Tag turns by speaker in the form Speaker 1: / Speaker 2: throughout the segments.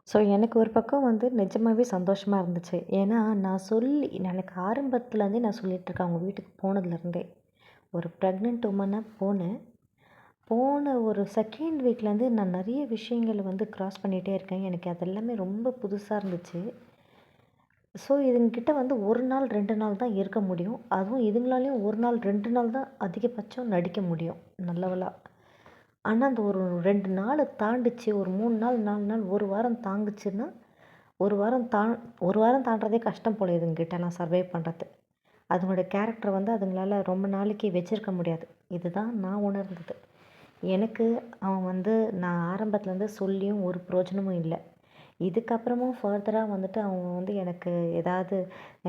Speaker 1: So எனக்கு ஒரு பக்கம் வந்து நிஜமாவே சந்தோஷமாக இருந்துச்சு. ஏன்னா எனக்கு ஆரம்பத்துலேருந்தே நான் சொல்லிகிட்ருக்கேன் அவங்க வீட்டுக்கு போனதுலேருந்தே. ஒரு ப்ரெக்னென்ட் உமனாக போனேன். போன ஒரு செகண்ட் வீக்லேருந்து நான் நிறைய விஷயங்கள் வந்து க்ராஸ் பண்ணிகிட்டே இருக்கேன். எனக்கு அது எல்லாமே ரொம்ப புதுசாக இருந்துச்சு. ஸோ இதுங்ககிட்ட வந்து 1 நாள் 2 நாள் தான் இருக்க முடியும். அதுவும் இதுங்களாலேயும் 1 நாள் 2 நாள் தான் அதிகபட்சம் நடிக்க முடியும் நல்லவளா. ஆனால் அந்த ஒரு 2 நாள் தாண்டுச்சு, ஒரு 3 நாள் 4 நாள் 1 வாரம் தாங்குச்சுன்னா, 1 வாரம் 1 வாரம் தாண்டுறதே கஷ்டம் போல இதுங்ககிட்டலாம் சர்வைவ் பண்ணுறது. அதுங்களோட கேரக்டர் வந்து அதுங்களால ரொம்ப நாளைக்கு வச்சிருக்க முடியாது. இதுதான் நான் உணர்ந்தது. எனக்கு அவன் வந்து நான் ஆரம்பத்துலேருந்து சொல்லியும் ஒரு பிரயோஜனமும் இல்லை. இதுக்கப்புறமும் ஃபர்தராக வந்துட்டு அவங்க வந்து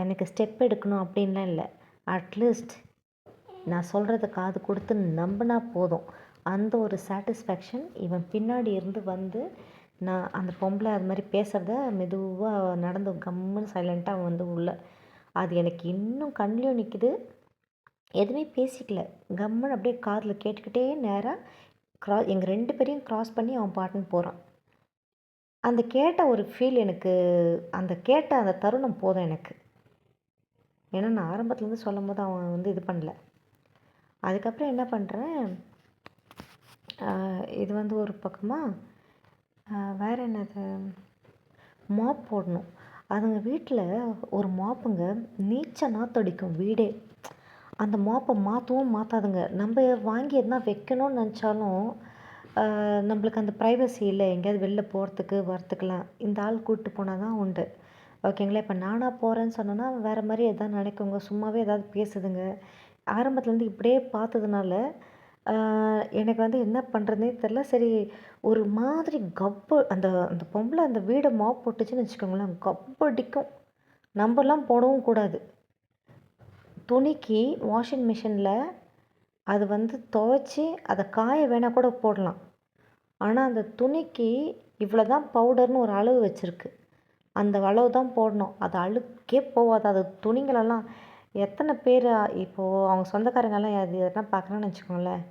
Speaker 1: எனக்கு ஸ்டெப் எடுக்கணும் அப்படின்லாம் இல்லை. அட்லீஸ்ட் நான் சொல்கிறத காது கொடுத்து நம்பினா போதும். அந்த ஒரு சாட்டிஸ்ஃபேக்ஷன் இவன் பின்னாடி இருந்து வந்து நான் அந்த பொம்பளை அது மாதிரி பேசுகிறத மெதுவாக நடந்து கம்முன்னு சைலண்ட்டாக அவன் வந்து அது எனக்கு இன்னும் கண்லேயும் நிற்கிது. எதுவுமே பேசிக்கல. கம்முன்னு அப்படியே காதில் கேட்டுக்கிட்டே நேராக எங்கள் 2 பேரையும் க்ராஸ் பண்ணி அவன் பாட்டுன்னு போகிறான். அந்த கேட்ட ஒரு ஃபீல் எனக்கு கேட்ட அந்த தருணம் போதும் எனக்கு. ஏன்னா நான் ஆரம்பத்துலேருந்து சொல்லும்போது அவன் வந்து இது பண்ணல. அதுக்கப்புறம் என்ன பண்ணுறேன், இது வந்து ஒரு பக்கமாக வேறு என்னது, மாப் போடணும். அதுங்க வீட்டில் ஒரு மாப்புங்க நீச்ச நாற்றடிக்கும் வீடே. அந்த மாப்பை மாற்றவும் மாற்றாதுங்க. நம்ம வாங்கி எதுனா வைக்கணும்னு நினச்சாலும் நம்மளுக்கு அந்த ப்ரைவசி இல்லை. எங்கேயாவது வெளில போகிறதுக்கு வரத்துக்கெலாம் இந்த ஆள் கூப்பிட்டு போனால் தான் உண்டு. ஓகேங்களா. இப்போ நானாக போகிறேன்னு சொன்னேன்னா வேறு மாதிரி எதாவது நினைக்குங்க, சும்மாவே ஏதாவது பேசுதுங்க. ஆரம்பத்துலேருந்து இப்படியே பார்த்ததுனால எனக்கு வந்து என்ன பண்ணுறதுனே தெரில. சரி, ஒரு மாதிரி அந்த அந்த பொம்பளை அந்த வீடை மாப் போட்டுச்சுன்னு வச்சுக்கோங்களேன், கப்படிக்கும். நம்பலாம் போடவும் கூடாது. துணிக்கு வாஷிங் மிஷினில் அது வந்து துவைச்சி அதை காய வேணால் கூட போடலாம். ஆனால் அந்த துணிக்கு இவ்வளோ தான் பவுடர்னு ஒரு அளவு வச்சுருக்கு. அந்த அளவு தான் போடணும். அது அழுக்கே போகாது. அது துணிங்களெல்லாம் எத்தனை பேர் இப்போது அவங்க சொந்தக்காரங்கெல்லாம் அது எதனா பார்க்குறான்னு வச்சுக்கோங்களேன்,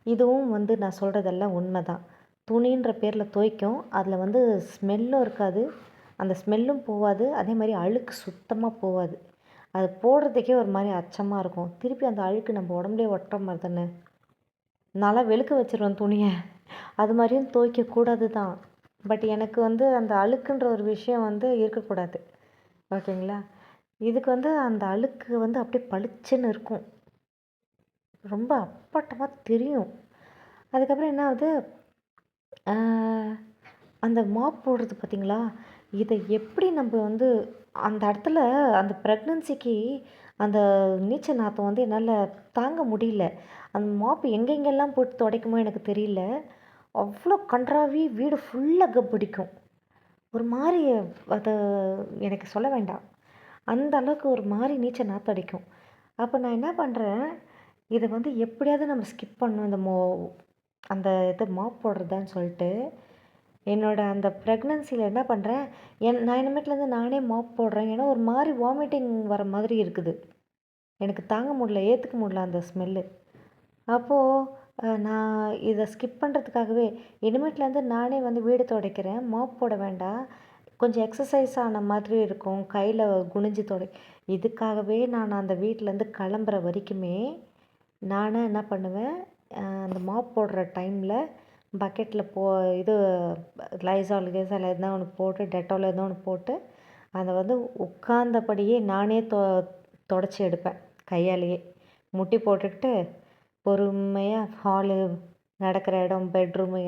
Speaker 1: இதுவும் வந்து நான் சொல்கிறதெல்லாம் உண்மை தான். துணின்ற பேரில் துவைக்கும். அதில் வந்து ஸ்மெல்லும் இருக்காது. அந்த ஸ்மெல்லும் போகாது. அதே மாதிரி அழுக்கு சுத்தமாக போகாது. அது போடுறதுக்கே ஒரு மாதிரி அச்சமாக இருக்கும். திருப்பி அந்த அழுக்கு நம்ம உடம்புலேயே ஒட்டுற மாதிரி தானே. நான்லாம் வெளுக்க வச்சுருவேன் துணியை. அது மாதிரியும் துவைக்கக்கூடாது தான். பட் எனக்கு வந்து அந்த அழுக்குன்ற ஒரு விஷயம் வந்து இருக்கக்கூடாது. ஓகேங்களா. இதுக்கு வந்து அந்த அழுக்கு வந்து அப்படியே பளிச்சுன்னு இருக்கும். ரொம்ப அப்பட்டமாக தெரியும். அதுக்கப்புறம் என்ன ஆகுது, அந்த மாப் போடுறது பார்த்தீங்களா, இதை எப்படி நம்ம வந்து அந்த இடத்துல அந்த ப்ரெக்னன்சிக்கு அந்த நீச்சல் நாற்றம் வந்து என்னால் தாங்க முடியல. அந்த மாப்பு எங்கெங்கெல்லாம் போட்டு துடைக்குமோ எனக்கு தெரியல. அவ்வளோ கண்றாவி வீடு ஃபுல்லாக கப்படிக்கும். ஒரு மாதிரி அது எனக்கு சொல்ல வேண்டாம். அந்த அளவுக்கு ஒரு மாதிரி நீச்சல் நாற்றம் அடிக்கும். அப்போ நான் என்ன பண்ணுறேன், இதை வந்து எப்படியாவது நம்ம ஸ்கிப் பண்ணணும். அந்த இது மாப் போடுறதான்னு சொல்லிட்டு என்னோடய அந்த ப்ரெக்னன்சியில் என்ன பண்ணுறேன், நான் இனிமேட்லேருந்து நானே மாப் போடுறேன். ஏன்னா ஒரு மாதிரி வாமிட்டிங் வர மாதிரி இருக்குது. எனக்கு தாங்க முடியல, ஏற்றுக்க முடியல அந்த ஸ்மெல்லு. அப்போது நான் இதை ஸ்கிப் பண்ணுறதுக்காகவே இனிமேட்லேருந்து நானே வந்து வீடு துடைக்கிறேன், மாப் போட வேண்டாம், கொஞ்சம் எக்ஸசைஸ் ஆன மாதிரி இருக்கும், கையில் குனிஞ்சு இதுக்காகவே நான் அந்த வீட்டிலேருந்து கிளம்புற வரைக்குமே நானாக என்ன பண்ணுவேன், அந்த மாப் போடுற டைமில் பக்கெட்டில் இது லைசால் எதனா ஒன்று போட்டு, டெட்டால் எதனா ஒன்று போட்டு அதை வந்து உட்கார்ந்தபடியே நானே தொடச்சி எடுப்பேன் கையாலேயே. முட்டி போட்டுக்கிட்டு பொறுமையாக ஹாலு, நடக்கிற இடம், பெட்ரூமு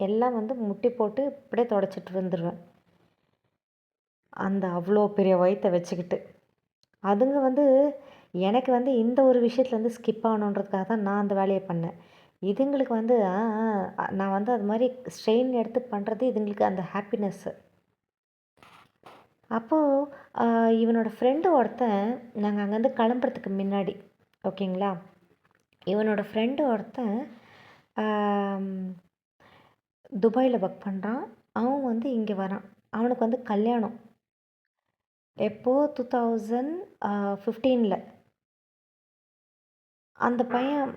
Speaker 1: எல்லாம் வந்து முட்டி போட்டு இப்படியே தொடச்சிட்டு வந்துடுவேன். அந்த அவ்வளோ பெரிய வயிற்றை வச்சுக்கிட்டு அதுங்க வந்து எனக்கு வந்து இந்த ஒரு விஷயத்தில் வந்து ஸ்கிப் ஆகணுன்றதுக்காக தான் நான் அந்த வேலையை பண்ணேன். இதுங்களுக்கு வந்து நான் வந்து அது மாதிரி ஸ்ட்ரெயின் எடுத்து பண்ணுறது இதுங்களுக்கு அந்த ஹாப்பினஸ்ஸு. அப்போது இவனோட ஃப்ரெண்டு ஒருத்தன், நாங்கள் அங்கேருந்து கிளம்புறதுக்கு முன்னாடி, ஓகேங்களா, இவனோட ஃப்ரெண்டு ஒருத்தன் துபாயில் ஒர்க் பண்ணுறான். அவன் வந்து இங்கே வரான். அவனுக்கு வந்து கல்யாணம் எப்போது 2015. அந்த பையன்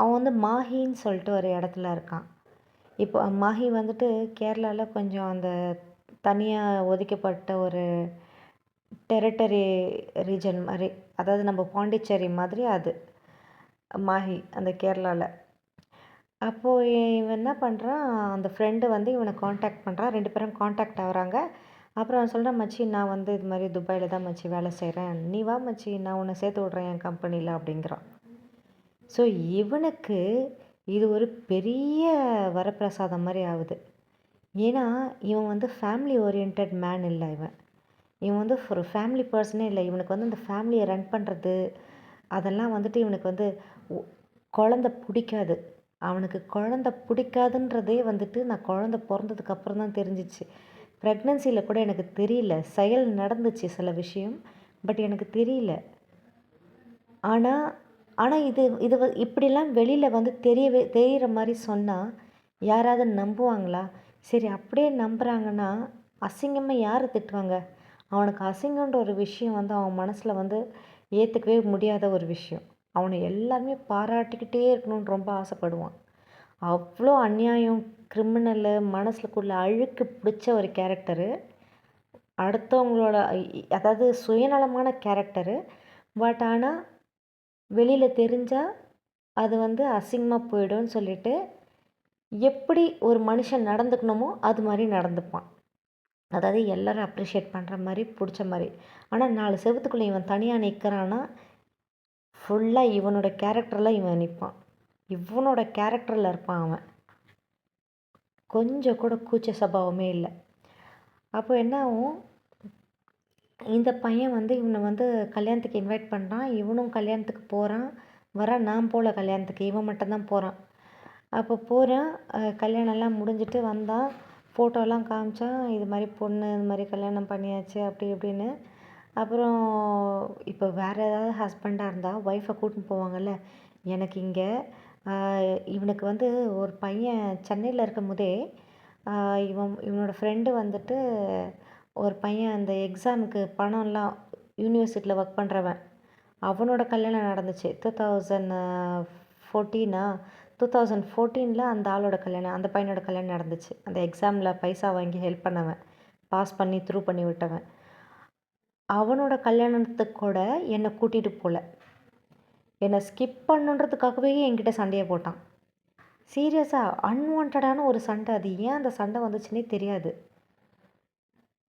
Speaker 1: அவன் வந்து மாஹின்னு சொல்லிட்டு ஒரு இடத்துல இருக்கான். இப்போ மாஹி வந்துட்டு கேரளால கொஞ்சம் அந்த தனியா ஒதுக்கப்பட்ட ஒரு டெரிட்டரி ரீஜன் மாரி. அதாவது நம்ம பாண்டிச்சேரி மாதிரி அது. மாஹி அந்த கேரளால. அப்போ இவன் என்ன பண்ணுறான், அந்த ஃப்ரெண்டு வந்து இவன கான்டாக்ட் பண்ணுறான். 2 பேரும் கான்டாக்ட் ஆகுறாங்க. அப்புறம் அவன் சொல்கிறான், "மச்சி நான் வந்து இது மாதிரி துபாயில தான் மச்சி வேலை செய்கிறேன். நீ வா மச்சி நான் உன்னை சேர்த்து விட்றேன் என் கம்பெனியில்" அப்படிங்கிறான். ஸோ இவனுக்கு இது ஒரு பெரிய வரப்பிரசாதம் மாதிரி ஆகுது. ஏன்னா இவன் வந்து ஃபேமிலி ஓரியன்ட் மேன் இல்லை இவன். இவன் வந்து ஒரு ஃபேமிலி பர்சனே இல்லை. இவனுக்கு வந்து அந்த ஃபேமிலியை ரன் பண்ணுறது அதெல்லாம் வந்துட்டு இவனுக்கு வந்து குழந்த பிடிக்காது. அவனுக்கு குழந்த பிடிக்காதுன்றதே வந்துட்டு நான் குழந்த பிறந்ததுக்கு அப்புறம் தான் தெரிஞ்சிச்சு. ப்ரெக்னன்சியில் கூட எனக்கு தெரியல. செயல் நடந்துச்சு சில விஷயம். பட் எனக்கு தெரியல. ஆனால் ஆனால் இது இது இப்படிலாம் வெளியில் வந்து தெரிகிற மாதிரி சொன்னால் யாராவது நம்புவாங்களா? சரி அப்படியே நம்புகிறாங்கன்னா அசிங்கமாக யாரை திட்டுவாங்க? அவனுக்கு அசிங்கன்ற ஒரு விஷயம் வந்து அவன் மனசில் வந்து ஏற்றுக்கவே முடியாத ஒரு விஷயம். அவனை எல்லாருமே பாராட்டிக்கிட்டே இருக்கணும்னு ரொம்ப ஆசைப்படுவான். அவ்வளோ அநியாயம், கிரிமினலு, மனசுக்குள்ள அழுக்கு பிடிச்ச ஒரு கேரக்டரு. அடுத்தவங்களோட அதாவது சுயநலமான கேரக்டரு. பட் ஆனால் வெளியில் தெரிஞ்சால் அது வந்து அசிங்கமாக போயிடும்னு சொல்லிட்டு எப்படி ஒரு மனுஷன் நடந்துக்கணுமோ அது மாதிரி நடந்துப்பான். அதாவது எல்லோரும் அப்ரிஷியேட் பண்ணுற மாதிரி பிடிச்ச மாதிரி. ஆனால் 4 செவத்துக்குள்ளே இவன் தனியாக நிற்கிறான்னா ஃபுல்லாக இவனோட கேரக்டரில் இவன் நிற்பான். இவனோட கேரக்டரில் இருப்பான் அவன். கொஞ்சம் கூட கூச்ச சுபாவமே இல்லை. அப்போ என்ன ஆகும், இந்த பையன் வந்து இவனை வந்து கல்யாணத்துக்கு இன்வைட் பண்ணுறான். இவனும் கல்யாணத்துக்கு போகிறான் வரான். நான் போகல கல்யாணத்துக்கு, இவன் மட்டும்தான் போகிறான். அப்போ போகிறான். கல்யாணம்லாம் முடிஞ்சிட்டு வந்தான். ஃபோட்டோலாம் காமிச்சான். இது மாதிரி பொண்ணு இது மாதிரி கல்யாணம் பண்ணியாச்சு அப்படி இப்படின்னு. அப்புறம் இப்போ வேறு ஏதாவது ஹஸ்பண்டாக இருந்தால் ஒய்ஃபை கூட்டின்னு போவாங்கள்ல. எனக்கு இங்கே இவனுக்கு வந்து ஒரு பையன் சென்னையில் இருக்கும் போதே இவனோட ஃப்ரெண்டு வந்துட்டு ஒரு பையன் அந்த எக்ஸாமுக்கு பணம்லாம் யூனிவர்சிட்டியில் ஒர்க் பண்ணுறவன், அவனோட கல்யாணம் நடந்துச்சு 2014 அந்த ஆளோட கல்யாணம், அந்த பையனோட கல்யாணம் நடந்துச்சு. அந்த எக்ஸாமில் பைசா வாங்கி ஹெல்ப் பண்ணவன், பாஸ் பண்ணி த்ரூ பண்ணி விட்டவன். அவனோட கல்யாணத்துக்கு கூட என்னை கூட்டிகிட்டு போகல. என்னை ஸ்கிப் பண்ணுன்றதுக்காகவே என்கிட்ட சண்டையை போட்டான். சீரியஸாக அன்வான்டான ஒரு சண்டை. அது ஏன் அந்த சண்டை வந்துச்சுன்னே தெரியாது.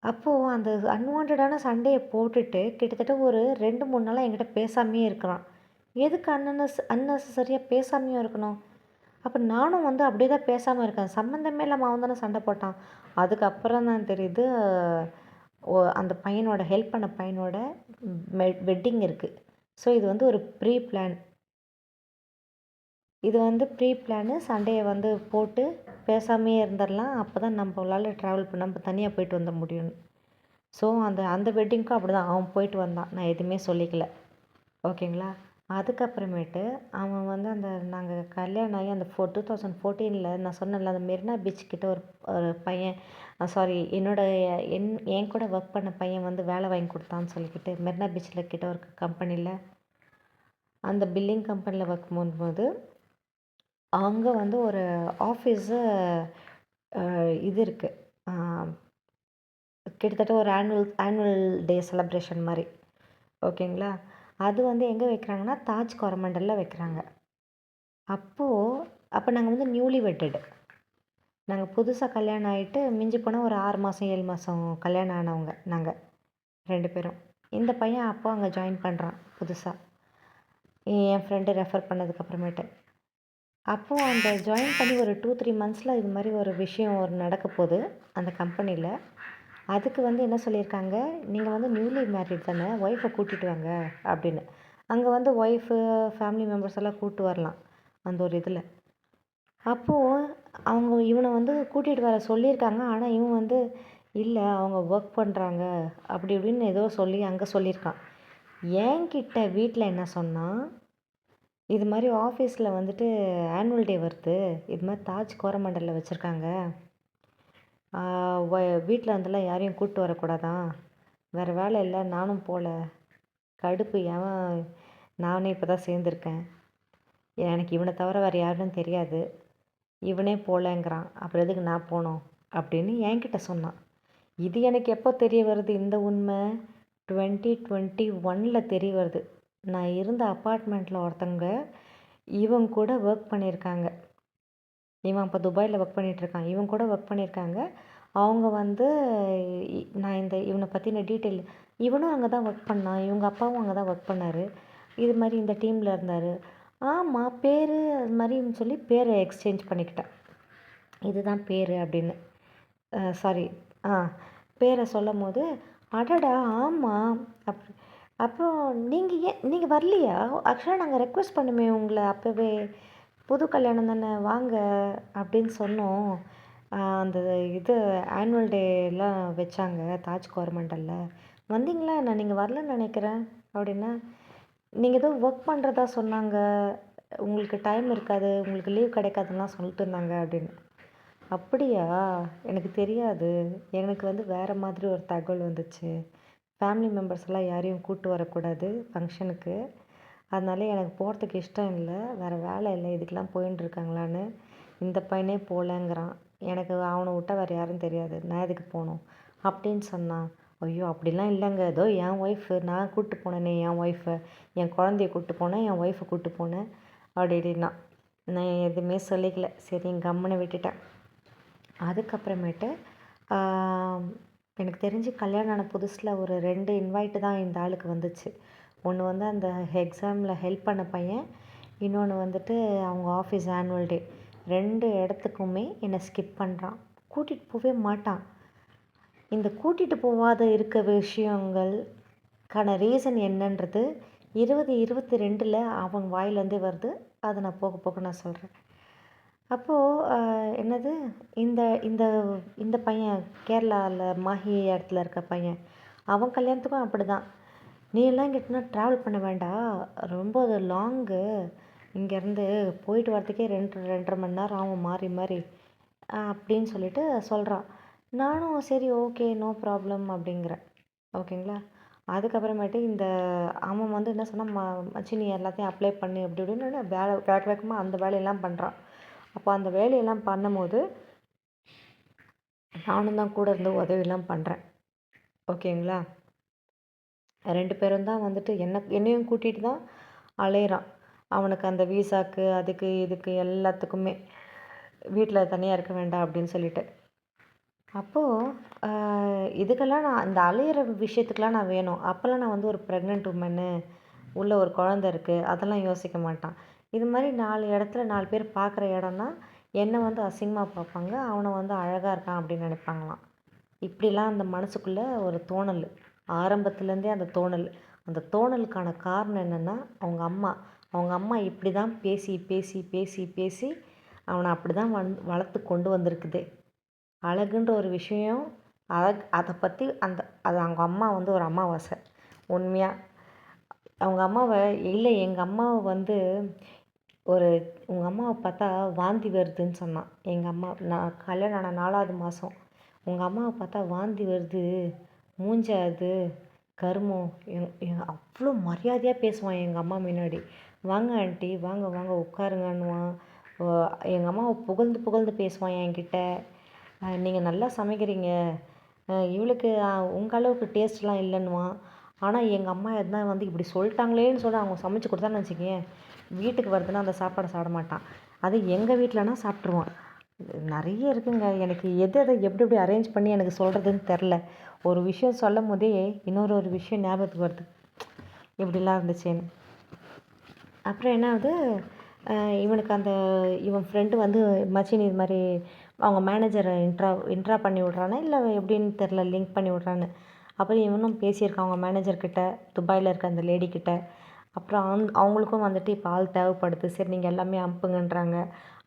Speaker 1: அப்போது அந்த அன்வான்டான சண்டையை போட்டுட்டு கிட்டத்தட்ட ஒரு 2-3 நாளாக என்கிட்ட பேசாமையே இருக்கிறான். எதுக்கு அன்னெசரியாக பேசாமையும் இருக்கணும்? அப்போ நானும் வந்து அப்படியே தான் பேசாமல் இருக்கேன். சம்மந்தமே இல்லாமல் அவன் தானே சண்டை போட்டான். அதுக்கப்புறம் தான் தெரியுது, அந்த பையனோட ஹெல்ப் பண்ண பையனோட வெட்டிங் இருக்குது. ஸோ இது வந்து ஒரு ப்ரீ பிளான். இது வந்து ப்ரீ பிளானு. சண்டையை வந்து போட்டு பேசாமையே இருந்துடலாம். அப்போ தான் நம்மளால் ட்ராவல் பண்ண நம்ம தனியாக போயிட்டு வந்துட முடியும். ஸோ அந்த வெட்டிங்க்கும் அப்படி தான் அவன் போயிட்டு வந்தான். நான் எதுவுமே சொல்லிக்கல. ஓகேங்களா? அதுக்கப்புறமேட்டு அவன் வந்து அந்த நாங்கள் கல்யாணம் ஆகி அந்த 2014 நான் சொன்னேன்ல, அந்த மெரினா பீச் கிட்ட ஒரு ஒரு பையன், சாரி என் கூட ஒர்க் பண்ண பையன் வந்து வேலை வாங்கி கொடுத்தான்னு சொல்லிக்கிட்டு மெரினா பீச்சில் கிட்ட ஒரு கம்பெனியில், அந்த பில்லிங் கம்பெனியில் ஒர்க் பண்ணும்போது அங்கே வந்து ஒரு ஆஃபீஸு இது இருக்குது. கிட்டத்தட்ட ஒரு ஆனுவல் டே செலப்ரேஷன் மாதிரி. ஓகேங்களா? அது வந்து எங்கே வைக்கிறாங்கன்னா தாஜ் கொரமண்டலில் வைக்கிறாங்க. அப்போ நாங்கள் வந்து நியூலி வெட்டடு. நாங்கள் புதுசாக கல்யாணம் ஆகிட்டு மிஞ்சி போனால் ஒரு 6 மாதம் 7 மாதம் கல்யாணம் ஆனவங்க நாங்கள் 2 பேரும். இந்த பையன் அப்போ அங்கே ஜாயின் பண்ணுறான் புதுசாக, என் ஃப்ரெண்டு ரெஃபர் பண்ணதுக்கப்புறமேட்டு. அப்போது அந்த ஜாயின் பண்ணி ஒரு 2-3 மந்த்ஸில் இது மாதிரி ஒரு விஷயம் நடக்க போகுது அந்த கம்பெனியில். அதுக்கு வந்து என்ன சொல்லியிருக்காங்க, நீங்கள் வந்து நியூலி மேரிட் தானே, ஒய்ஃபை கூட்டிகிட்டு வாங்க அப்படின்னு. அங்கே வந்து ஒய்ஃபு ஃபேமிலி மெம்பர்ஸ் எல்லாம் கூப்பிட்டு வரலாம் அந்த ஒரு இதில். அப்போது அவங்க இவனை வந்து கூட்டிகிட்டு வர சொல்லியிருக்காங்க. ஆனால் இவன் வந்து இல்லை அவங்க ஒர்க் பண்ணுறாங்க அப்படி இப்படின்னு ஏதோ சொல்லி அங்கே சொல்லியிருக்கான். என்கிட்ட வீட்டில் என்ன சொன்னால், இது மாதிரி ஆஃபீஸில் வந்துட்டு ஆனுவல் டே வருது, இது மாதிரி தாஜ் கோரமண்டலில் வச்சுருக்காங்க, வீட்டில் இருந்தெல்லாம் யாரையும் கூப்பிட்டு வரக்கூடாதான், வேறு வேலை இல்லை நானும் போகல, கடுப்பு ஏன் நானே இப்போ தான் சேர்ந்துருக்கேன், எனக்கு இவனை தவிர வேறு யாருன்னு தெரியாது, இவனே போகலங்கிறான், அப்புறம் எதுக்கு நான் போகணும் அப்படின்னு என்கிட்ட சொன்னான். இது எனக்கு எப்போ தெரிய வருது இந்த உண்மை? 2021 தெரிய வருது. நான் இருந்த அப்பார்ட்மெண்ட்டில் ஒருத்தங்க இவங்க கூட ஒர்க் பண்ணியிருக்காங்க. இவன் அப்போ துபாயில் ஒர்க் பண்ணிகிட்ருக்கான். இவன் கூட ஒர்க் பண்ணியிருக்காங்க. அவங்க வந்து நான் இவனை பற்றின டீட்டெயில், இவனும் அங்கே தான் ஒர்க் பண்ணான், இவங்க அப்பாவும் அங்கே தான் ஒர்க் பண்ணார், இது மாதிரி இந்த டீமில் இருந்தார். ஆமாம், பேர் அது மாதிரின்னு சொல்லி பேரை எக்ஸ்சேஞ்ச் பண்ணிக்கிட்டேன். இதுதான் பேர் அப்படின்னு. சாரி, பேரை சொல்லும் போது, அடடா ஆமாம் அப்படி. அப்புறம் நீங்கள் வரலையா? ஆக்சுவலாக நாங்கள் ரெக்வெஸ்ட் பண்ணுமே உங்களை அப்போவே, புது கல்யாணம் தானே வாங்க அப்படின்னு சொன்னோம். அந்த இது ஆனுவல் டேலாம் வச்சாங்க தாஜ் கவர்மெண்டலில், வந்தீங்களா என்ன? நீங்கள் வரலன்னு நினைக்கிறேன் அப்படின்னா, நீங்கள் ஏதோ ஒர்க் பண்ணுறதா சொன்னாங்க, உங்களுக்கு டைம் இருக்காது, உங்களுக்கு லீவ் கிடைக்காதுலாம் சொல்லிட்டு இருந்தாங்க அப்படின்னு. அப்படியா? எனக்கு தெரியாது. எனக்கு வந்து வேறு மாதிரி ஒரு தகவல் வந்துச்சு. ஃபேமிலி மெம்பர்ஸ் எல்லாம் யாரையும் கூப்பிட்டு வரக்கூடாது ஃபங்க்ஷனுக்கு. அதனால எனக்கு போகிறதுக்கு இஷ்டம் இல்லை, வேறு வேலை இல்லை, இதுக்கெலாம் போயின்னு இருக்காங்களான்னு. இந்த பையனே போகலங்கிறான். எனக்கு அவனை விட்டா வேறு யாரும் தெரியாது, நான் எதுக்கு போகணும் அப்படின்னு சொன்னான். ஐயோ அப்படிலாம் இல்லைங்க, ஏதோ என் ஒய்ஃபு, நான் கூப்பிட்டு போனேனே என் ஒய்ஃபை, என் குழந்தைய கூப்பிட்டு போனேன், என் ஒய்ஃபை கூப்பிட்டு போனேன் அப்படின்னா. நான் எதுவுமே சொல்லிக்கல, சரி கம்முன்னு விட்டுட்டேன். அதுக்கப்புறமேட்டு எனக்கு தெரிஞ்சு கல்யாணம் ஆன புதுசில் ஒரு 2 இன்வைட்டு தான் இந்த ஆளுக்கு வந்துச்சு. ஒன்று வந்து அந்த எக்ஸாமில் ஹெல்ப் பண்ண பையன், இன்னொன்று வந்துட்டு அவங்க ஆஃபீஸ் ஆனுவல் டே. 2 இடத்துக்குமே என்னை ஸ்கிப் பண்ணுறான், கூட்டிகிட்டு போகவே மாட்டான். இந்த கூட்டிகிட்டு போகாத இருக்க விஷயங்களுக்கான ரீசன் என்னன்றது 2022 அவங்க வாயிலேருந்தே வருது. அதை நான் போக போக நான் சொல்கிறேன். அப்போது என்னது, இந்த இந்த இந்த பையன் கேரளாவில் மாஹி இடத்துல இருக்க பையன், அவன் கல்யாணத்துக்கும் அப்படி தான். நீ எல்லாம் இங்கிட்டுனா ட்ராவல் பண்ண வேண்டாம், ரொம்ப அது லாங்கு, இங்கேருந்து போயிட்டு வரத்துக்கே 2-2.5 மணி நேரம் ஆகும் மாறி மாறி அப்படின்னு சொல்லிட்டு சொல்கிறான். நானும் சரி ஓகே நோ ப்ராப்ளம் அப்படிங்கிறேன். ஓகேங்களா. அதுக்கப்புறமேட்டு அவன் வந்து என்ன சொன்னால், மச்சி நீ எல்லாத்தையும் அப்ளை பண்ணு அப்படி இப்படின்னு வேகமாக அந்த வேலையெல்லாம் பண்ணுறான். அப்போ அந்த வேலையெல்லாம் பண்ணும்போது நானும் தான் கூட இருந்து உதவியெல்லாம் பண்ணுறேன். ஓகேங்களா. 2 பேரும் தான் வந்துட்டு என்னையும் கூட்டிகிட்டு தான் அலையிறான். அவனுக்கு அந்த விசாக்கு அதுக்கு இதுக்கு எல்லாத்துக்குமே வீட்டில் தனியாக இருக்க வேண்டாம் அப்படின்னு சொல்லிட்டு. அப்போது இதுக்கெல்லாம் நான் இந்த அலையிற விஷயத்துக்கெலாம் நான் வேணும். அப்போல்லாம் நான் வந்து ஒரு ப்ரெக்னென்ட் உமனு, உள்ள ஒரு குழந்த இருக்குது, அதெல்லாம் யோசிக்க மாட்டான். இது மாதிரி 4 இடத்துல 4 பேர் பார்க்குற இடம்னா என்னை வந்து அசிங்கமாக பார்ப்பாங்க, அவனை வந்து அழகாக இருக்கான் அப்படின்னு நினைப்பாங்களாம். இப்படிலாம் அந்த மனசுக்குள்ளே ஒரு தோணல், ஆரம்பத்துலேருந்தே அந்த தோணல். அந்த தோணலுக்கான காரணம் என்னென்னா, அவங்க அம்மா இப்படி தான் பேசி பேசி பேசி பேசி அவனை அப்படி தான் வளர்த்து கொண்டு வந்திருக்குதே. அழகுன்ற ஒரு விஷயம், அதை பற்றி அது அவங்க அம்மா வந்து ஒரு அமாவாசை. உண்மையாக அவங்க அம்மாவை இல்லை, எங்கள் அம்மாவை வந்து உங்கள் அம்மாவை பார்த்தா வாந்தி வருதுன்னு சொன்னான். எங்கள் அம்மா, நான் கல்யாணம் ஆன 4வது மாதம், உங்கள் அம்மாவை பார்த்தா வாந்தி வருது, மூஞ்ச அது கருமம். அவ்வளோ மரியாதையாக பேசுவான் எங்கள் அம்மா முன்னாடி. வாங்க ஆண்டி, வாங்க வாங்க உட்காருங்கன்னுவான். எங்கள் அம்மாவை புகழ்ந்து புகழ்ந்து பேசுவான் என்கிட்ட. நீங்கள் நல்லா சமைக்கிறீங்க, இவளுக்கு உங்கள் அளவுக்கு டேஸ்ட்லாம் இல்லைன்னுவான். ஆனால் எங்கள் அம்மா எதுனா வந்து இப்படி சொல்லிட்டாங்களேன்னு சொல்லி அவங்க சமைச்சு கொடுத்தான்னு வச்சுக்கேன், வீட்டுக்கு வருதுன்னா அந்த சாப்பாடை சாப்பிட மாட்டான். அது எங்கள் வீட்டிலனா சாப்பிட்ருவான். நிறைய இருக்குங்க. எனக்கு எதை எப்படி எப்படி அரேஞ்ச் பண்ணி எனக்கு சொல்கிறதுன்னு தெரில. ஒரு விஷயம் சொல்லும் போதே இன்னொரு விஷயம் ஞாபகத்துக்கு வருது, இப்படிலாம் இருந்துச்சேன்னு. அப்புறம் என்ன ஆகுது, இவனுக்கு இவன் ஃப்ரெண்டு வந்து மச்சினி இது மாதிரி அவங்க மேனேஜரை இன்ட்ரா பண்ணி விட்றானா இல்லை எப்படின்னு தெரில, லிங்க் பண்ணி விட்றான்னு. அப்புறம் இவனும் பேசியிருக்கான் அவங்க மேனேஜர்கிட்ட, துபாயில் இருக்க அந்த லேடிக்கிட்ட. அப்புறம் அவங்களுக்கும் வந்துட்டு இப்போ ஆள் தேவைப்படுது, சரி நீங்கள் எல்லாமே அனுப்புங்கன்றாங்க.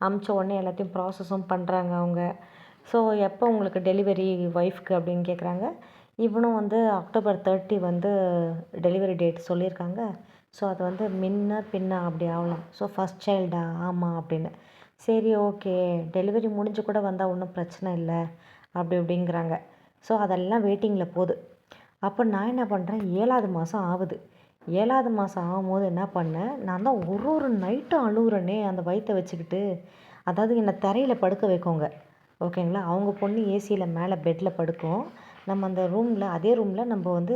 Speaker 1: அனுப்பிச்ச உடனே எல்லாத்தையும் ப்ராசஸும் பண்ணுறாங்க அவங்க. ஸோ எப்போ உங்களுக்கு டெலிவரி ஒய்ஃப்க்கு அப்படின்னு கேட்குறாங்க. இவனும் வந்து October 30 வந்து டெலிவரி டேட் சொல்லியிருக்காங்க. ஸோ அது வந்து முன்ன பின்ன அப்படி ஆகலாம். ஸோ ஃபஸ்ட் சைல்டா? ஆமாம் அப்படின்னு. சரி ஓகே, டெலிவரி முடிஞ்சு கூட வந்தால் ஒன்றும் பிரச்சனை இல்லை அப்படி இப்படிங்கிறாங்க. ஸோ அதெல்லாம் வெயிட்டிங்கில் போகுது. அப்போ நான் என்ன பண்ணுறேன், 7வது மாதம் ஆகுது. 7வது மாதம் ஆகும்போது என்ன பண்ணேன், நான் தான் ஒரு நைட்டும் அழுகுறேனே அந்த வயிற்றை வச்சுக்கிட்டு. அதாவது என்னை தரையில் படுக்க வைக்கோங்க. ஓகேங்களா? அவங்க பொண்ணு ஏசியில் மேலே பெட்டில் படுக்கும். நம்ம அந்த ரூமில் அதே ரூமில் நம்ம வந்து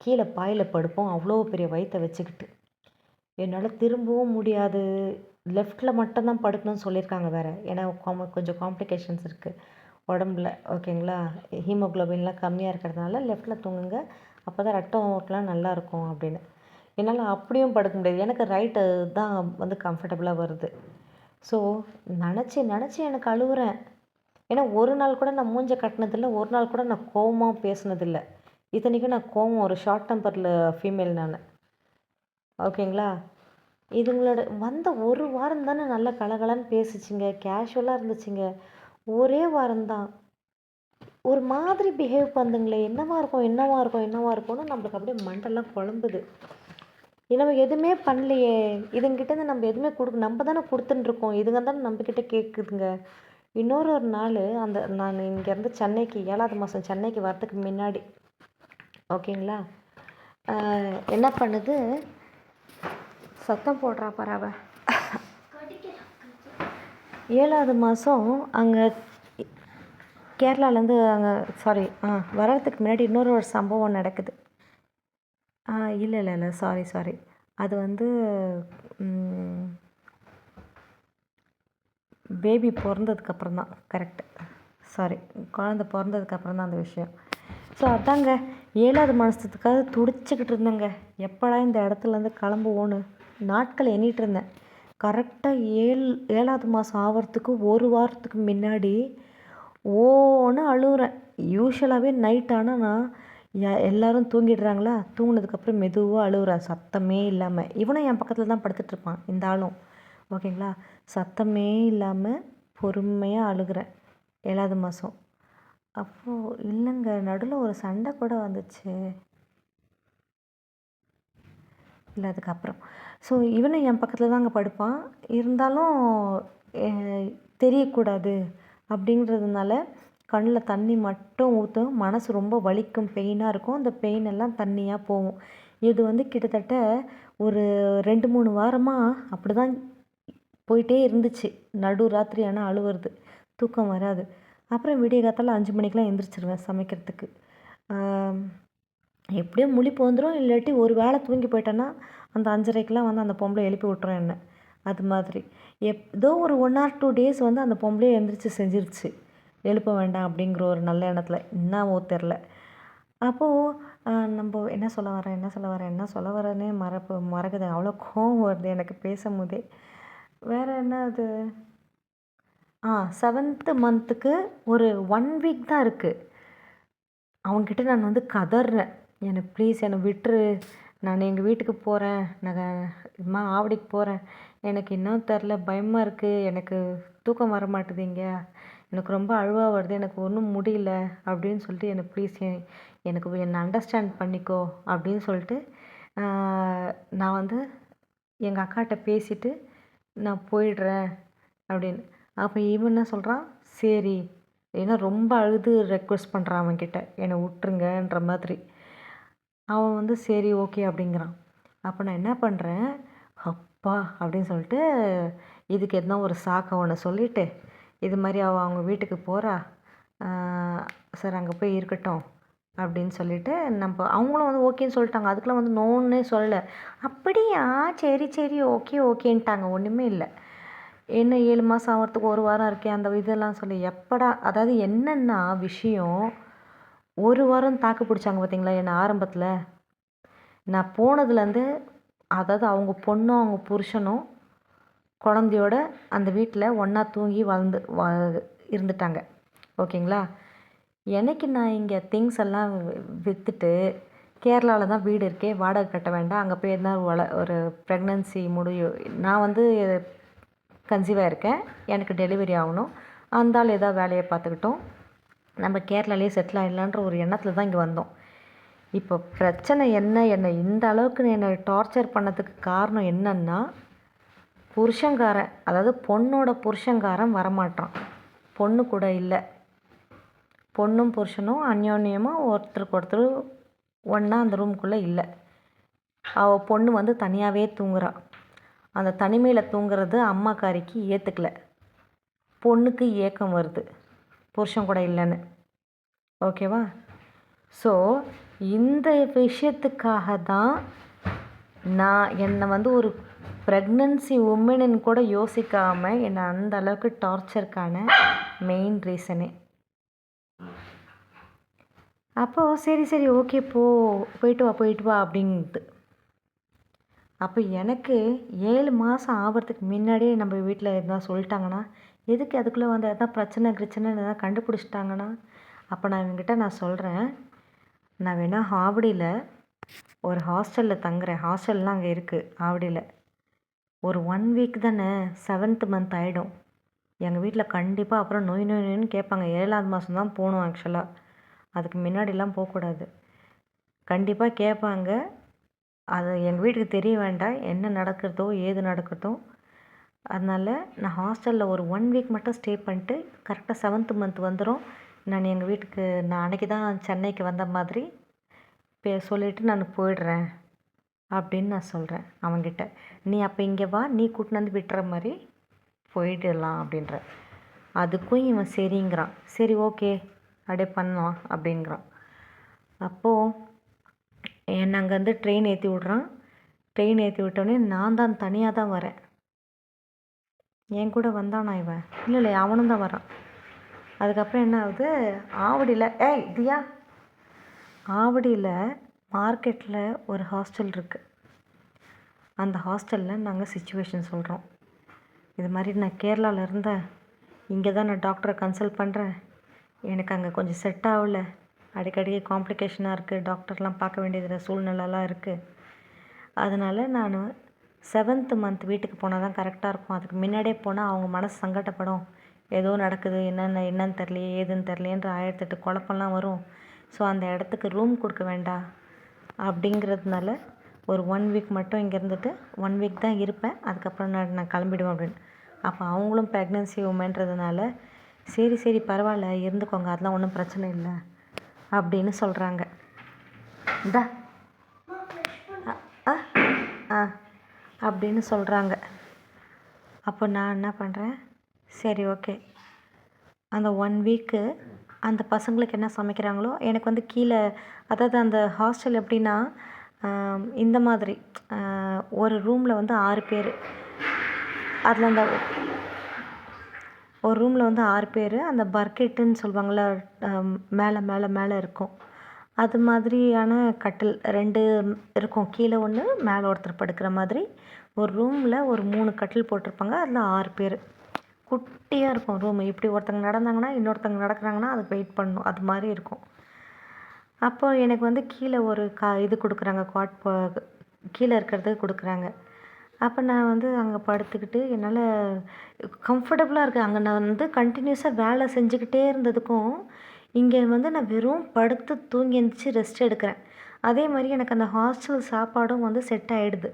Speaker 1: கீழே பாயில் படுப்போம். அவ்வளோ பெரிய வயிற்ற வச்சுக்கிட்டு. என்னால் திரும்பவும் முடியாது. லெஃப்ட்டில் மட்டும்தான் படுக்கணும்னு சொல்லியிருக்காங்க வேறு. ஏன்னா கொஞ்சம் காம்ப்ளிகேஷன்ஸ் இருக்குது உடம்புல. ஓகேங்களா? ஹீமோக்ளோபின்லாம் கம்மியாக இருக்கிறதுனால லெஃப்ட்டில் தூங்குங்க. அப்போ தான் ரத்தம் ஓட்டலாம் நல்லாயிருக்கும் அப்படின்னு. என்னால் அப்படியும் படுக்க முடியாது. எனக்கு ரைட்டு தான் வந்து கம்ஃபர்டபுளாக வருது. ஸோ நினச்சி நினச்சி எனக்கு அழுவுறேன். ஏன்னா ஒரு நாள் கூட நான் மூஞ்ச கட்டினதில்ல. ஒரு நாள் கூட நான் கோவமாக பேசுனதில்ல. இத்தனைக்கும் நான் கோவம் ஒரு ஷார்ட் டெம்பரில் ஃபீமேல் நான். ஓகேங்களா? இதுங்களோட வந்த ஒரு வாரம் தானே நல்லா கலகலன்னு பேசிச்சிங்க. கேஷுவலாக இருந்துச்சுங்க. ஒரே வாரம் தான் ஒரு மாதிரி பிஹேவ் பண்ணுங்களே. என்னவா இருக்கும் என்னவா இருக்கும் என்னவா இருக்கும்னு நம்மளுக்கு அப்படியே மண்டெல்லாம் குழம்புது. நம்ம எதுவுமே பண்ணலையே. இதுங்கிட்டேருந்து நம்ம எதுவுமே நம்ம தானே கொடுத்துட்டுருக்கோம். இதுங்க தானே நம்மக்கிட்ட கேட்குதுங்க. இன்னொரு நாள் நான் இங்கேருந்து சென்னைக்கு 7வது மாதம் சென்னைக்கு வரத்துக்கு முன்னாடி ஓகேங்களா, என்ன பண்ணுது, சத்தம் போடுறா பறவை. 7வது மாதம் அங்கே கேரளாலேருந்து அங்கே வர்றதுக்கு முன்னாடி இன்னொரு ஒரு சம்பவம் நடக்குது. இல்லை சாரி அது வந்து பேபி பிறந்ததுக்கப்புறம் தான். கரெக்டு, குழந்த பிறந்ததுக்கப்புறம் தான் அந்த விஷயம். ஸோ அதாங்க 7வது மாதத்துக்காக துடிச்சிக்கிட்டு இருந்தேங்க. எப்படா இந்த இடத்துலேருந்து கிளம்புவோன்னு நாட்கள் எண்ணிட்டு இருந்தேன். கரெக்டாக 7வது மாதம் ஆகிறதுக்கு ஒரு வாரத்துக்கு முன்னாடி ஓன்னு அழுகுறேன். யூஸ்வலாகவே நைட் ஆனால் நான் எல்லோரும் தூங்கிடுறாங்களா, தூங்கினதுக்கப்புறம் மெதுவாக அழுகுறேன் சத்தமே இல்லாமல். இவனும் என் பக்கத்தில் தான் படுத்துட்ருப்பான் இந்த ஆளும். ஓகேங்களா? சத்தமே இல்லாமல் பொறுமையாக அழுகுறேன் 7வது மாதம். அப்போது இல்லைங்க, நடுவில் ஒரு சண்டை கூட வந்துச்சு. இல்லை அதுக்கப்புறம் இவனும் என் பக்கத்தில் தாங்க படுப்பான். இருந்தாலும் தெரியக்கூடாது அப்படின்றதுனால கண்ணில் தண்ணி மட்டும் ஊற்றும். மனசு ரொம்ப வலிக்கும், பெயினாக இருக்கும். அந்த பெயின் எல்லாம் தண்ணியாக போகும். இது வந்து கிட்டத்தட்ட ஒரு 2-3 வாரமாக அப்படி தான் போயிட்டே இருந்துச்சு. நடு ராத்திரி ஆனால் அழுவுறது, தூக்கம் வராது. அப்புறம் விடிய காத்தால 5 மணிக்கெலாம் எந்திரிச்சிருவேன் சமைக்கிறதுக்கு. எப்படியும் முழிப்பு வந்துடும். இல்லாட்டி ஒரு வேளை தூங்கி போயிட்டேன்னா அந்த 5:30க்கெலாம் வந்து அந்த பொம்பளை எழுப்பி விட்டுரும் என்ன. அது மாதிரி ஏதோ ஒரு 1 or 2 days வந்து அந்த பொம்பளையே எழுந்திரிச்சு செஞ்சிருச்சு, எழுப்ப வேண்டாம் அப்படிங்கிற ஒரு நல்ல எண்ணத்தில். என்னவோ தெரில. அப்போது நம்ம என்ன சொல்ல வரேன்னே மறக்குது. அவ்வளோ கோவம் வருது எனக்கு பேசும்போதே. வேறு என்ன அது, 7th மந்த்துக்கு ஒரு 1 வீக் தான் இருக்குது. அவன்கிட்ட நான் வந்து கதறேன், ப்ளீஸ் என்னை விட்டுரு, நான் எங்கள் வீட்டுக்கு போகிறேன், நான் ஆவடிக்கு போகிறேன், எனக்கு இன்னும் தெரில, பயமாக இருக்குது, எனக்கு தூக்கம் வர மாட்டுதுங்க, எனக்கு ரொம்ப அழுவாக வருது, எனக்கு ஒன்றும் முடியல அப்படின்னு சொல்லிட்டு ப்ளீஸ் என்னை அண்டர்ஸ்டாண்ட் பண்ணிக்கோ அப்படின்னு சொல்லிட்டு நான் வந்து எங்கள் அக்காட்ட பேசிவிட்டு நான் போயிடுறேன் அப்படின்னு. அப்போ இவன் என்ன சொல்கிறான், சரி, ஏன்னா ரொம்ப அழுது ரெக்வெஸ்ட் பண்ணுறான் அவன்கிட்ட, என்னை விட்டுருங்கன்ற மாதிரி. அவன் வந்து சரி ஓகே அப்படிங்கிறான். அப்போ நான் என்ன பண்ணுறேன், அப்பா அப்படின்னு சொல்லிட்டு இதுக்கு எதுனா ஒரு சாக்கை ஒன்று சொல்லிவிட்டு, இது மாதிரி அவங்க வீட்டுக்கு போகிறா, சார் அங்கே போய் இருக்கட்டும் அப்படின்னு சொல்லிவிட்டு அவங்களும் வந்து ஓகேன்னு சொல்லிட்டாங்க. அதுக்கெலாம் வந்து நோன்னே சொல்லலை. அப்படியா, சரி ஓகேன்ட்டாங்க. ஒன்றுமே இல்லை. என்ன 7 மாதம் ஆகிறதுக்கு ஒரு வாரம் இருக்கே, அந்த இதெல்லாம் சொல்லி எப்படா, அதாவது என்னென்னா விஷயம், ஒரு வாரம் தாக்கு பிடிச்சாங்க பார்த்தீங்களா என்னை ஆரம்பத்தில். நான் போனதுலேருந்து, அதாவது அவங்க பொண்ணும் அவங்க புருஷனும் குழந்தையோட அந்த வீட்டில் ஒன்றா தூங்கி இருந்துட்டாங்க. ஓகேங்களா? எனக்கு நான் இங்கே திங்ஸ் எல்லாம் விற்றுட்டு கேரளாவில் தான் வீடு இருக்கே, வாடகை கட்ட வேண்டாம், அங்கே போய் இருந்தால் ஒரு ப்ரெக்னன்சி முடியும், நான் வந்து கன்சீவாக இருக்கேன், எனக்கு டெலிவரி ஆகணும், அந்த ஆள் ஏதாவது வேலையை பார்த்துக்கிட்டோம், நம்ம கேரளாலேயே செட்டில் ஆகிடலான்ற ஒரு எண்ணத்தில் தான் இங்கே வந்தோம். இப்போ பிரச்சனை என்னை இந்த அளவுக்கு என்னை டார்ச்சர் பண்ணதுக்கு காரணம் என்னன்னா, புருஷங்காரன், அதாவது பொண்ணோட புருஷங்காரன் வரமாட்டான், பொண்ணு கூட இல்லை. பொண்ணும் புருஷனும் அந்யோன்யமாக ஒருத்தருக்கு ஒருத்தர் ஒன்றா அந்த ரூமுக்குள்ளே இல்லை. அவள் பொண்ணு வந்து தனியாகவே தூங்குறா. அந்த தனிமையில் தூங்குறது அம்மாக்காரிக்கு ஏற்றுக்கல. பொண்ணுக்கு ஏக்கம் வருது புருஷன் கூட இல்லைன்னு. ஓகேவா? ஸோ இந்த விஷயத்துக்காக தான் நான் என்னை வந்து ஒரு ப்ரெக்னன்சி உமனுன்னு கூட யோசிக்காமல் என்னை அந்த அளவுக்கு டார்ச்சருக்கான மெயின் ரீசனே. அப்போது சரி சரி ஓகே போயிட்டு வா அப்படின்ட்டு. அப்போ எனக்கு 7 மாதம் ஆகிறதுக்கு முன்னாடியே நம்ம வீட்டில் எதனா சொல்லிட்டாங்கன்னா, எதுக்கு அதுக்குள்ளே வந்து எதனா பிரச்சனைன்னு எதனா கண்டுபிடிச்சிட்டாங்கன்னா, அப்போ நான் இவங்ககிட்ட நான் சொல்கிறேன், நான் வேணால் ஆவடியில் ஒரு ஹாஸ்டலில் தங்குறேன். ஹாஸ்டல்லாம் அங்கே இருக்குது ஆவடியில். ஒரு 1 வீக் தானே, 7th மந்த் ஆகிடும். எங்கள் வீட்டில் கண்டிப்பாக அப்புறம் நொய்ன்னு கேட்பாங்க. 7ஆவது மாதம் தான் போகணும் ஆக்சுவலாக. அதுக்கு முன்னாடிலாம் போகக்கூடாது. கண்டிப்பாக கேட்பாங்க. அது எங்கள் வீட்டுக்கு தெரிய வேண்டாம் என்ன நடக்கிறதோ ஏது நடக்கிறதோ. அதனால் நான் ஹாஸ்டலில் ஒரு 1 வீக் மட்டும் ஸ்டே பண்ணிட்டு கரெக்டாக 7th மந்த் வந்துடும். நான் எங்கள் வீட்டுக்கு நான் அன்றைக்கி தான் சென்னைக்கு வந்த மாதிரி சொல்லிவிட்டு நான் போயிடுறேன் அப்படின்னு நான் சொல்கிறேன் அவன்கிட்ட. நீ அப்போ இங்கே வா, நீ கூட்டின்னு வந்து விட்டுற மாதிரி போயிடலாம் அப்படின்ற. அதுக்கும் இவன் சரிங்கிறான். சரி ஓகே அப்படியே பண்ணலாம் அப்படிங்கிறான். அப்போது என்னை அங்கேருந்து ட்ரெயின் ஏற்றி விட்றான். ட்ரெயின் ஏற்றி விட்டோடனே நான் தான் தனியாக தான் வரேன். என் கூட வந்தானா இவன்? இல்லை அவனும் தான் வரான். அதுக்கப்புறம் என்ன ஆகுது, ஆவடியில் தியா ஆவடியில் மார்க்கெட்டில் ஒரு ஹாஸ்டல் இருக்குது. அந்த ஹாஸ்டலில் நாங்கள் சிச்சுவேஷன் சொல்கிறோம். இது மாதிரி நான் கேரளாவில் இருந்தேன், இங்கே தான் நான் டாக்டரை கன்சல்ட் பண்ணுறேன். எனக்கு அங்கே கொஞ்சம் செட் ஆகலை, அடிக்கடி காம்ப்ளிகேஷனாக இருக்குது, டாக்டர்லாம் பார்க்க வேண்டியது சூழ்நிலைலாம் இருக்குது. அதனால் நான் 7th மந்த் வீட்டுக்கு போனால் தான் கரெக்டாக இருக்கும். அதுக்கு முன்னாடியே போனால் அவங்க மனசு சங்கடப்படும். ஏதோ நடக்குது, என்னன்னு தெரியலையே ஏதுன்னு தெரியலையேன்ற 1008 குழப்பம்லாம் வரும். ஸோ அந்த இடத்துக்கு ரூம் கொடுக்க வேண்டாம் அப்படிங்கிறதுனால ஒரு 1 வீக் மட்டும் இங்கே இருந்துட்டு 1 வீக் தான் இருப்பேன். அதுக்கப்புறம் நான் கிளம்பிடுவேன் அப்படின்னு. அப்போ அவங்களும் ப்ரெக்னென்சி உமன்றதுனால சரி பரவாயில்ல இருந்துக்கோங்க, அதெல்லாம் ஒன்றும் பிரச்சனை இல்லை அப்படின்னு சொல்கிறாங்க. இந்தா அப்படின்னு சொல்கிறாங்க. அப்போ நான் என்ன பண்ணுறேன், சரி ஓகே அந்த 1 வீக்கு அந்த பசங்களுக்கு என்ன சமைக்கிறாங்களோ எனக்கு வந்து கீழே, அதாவது அந்த ஹாஸ்டல் எப்படின்னா இந்த மாதிரி ஒரு ரூமில் வந்து 6 பேர். அதில் அந்த ஒரு ரூமில் வந்து 6 பேர். அந்த பர்க்கெட்டுன்னு சொல்லுவாங்கள்ல, மேலே மேலே மேலே இருக்கும். அது மாதிரியான கட்டில் 2 இருக்கும். கீழே ஒன்று மேலே ஒருத்தர் படுக்கிற மாதிரி ஒரு ரூமில் ஒரு 3 கட்டில் போட்டிருப்பாங்க. அதில் 6 பேர். குட்டியாக இருக்கும் ரூமு. இப்படி ஒருத்தங்க நடந்தாங்கன்னா இன்னொருத்தங்க நடக்கிறாங்கன்னா அதுக்கு வெயிட் பண்ணணும், அது மாதிரி இருக்கும். அப்போ எனக்கு வந்து கீழே ஒரு இது கொடுக்குறாங்க, கீழே இருக்கிறது கொடுக்குறாங்க. அப்போ நான் வந்து அங்கே படுத்துக்கிட்டு என்னால் கம்ஃபர்டபுளாக இருக்குது. அங்கே நான் வந்து கண்டினியூஸாக வேலை செஞ்சுக்கிட்டே இருந்ததுக்கும் இங்கே வந்து நான் வெறும் படுத்து தூங்கி எழுந்திரிச்சி ரெஸ்ட் எடுக்கிறேன். அதே மாதிரி எனக்கு அந்த ஹாஸ்டல் சாப்பாடும் வந்து செட் ஆகிடுது.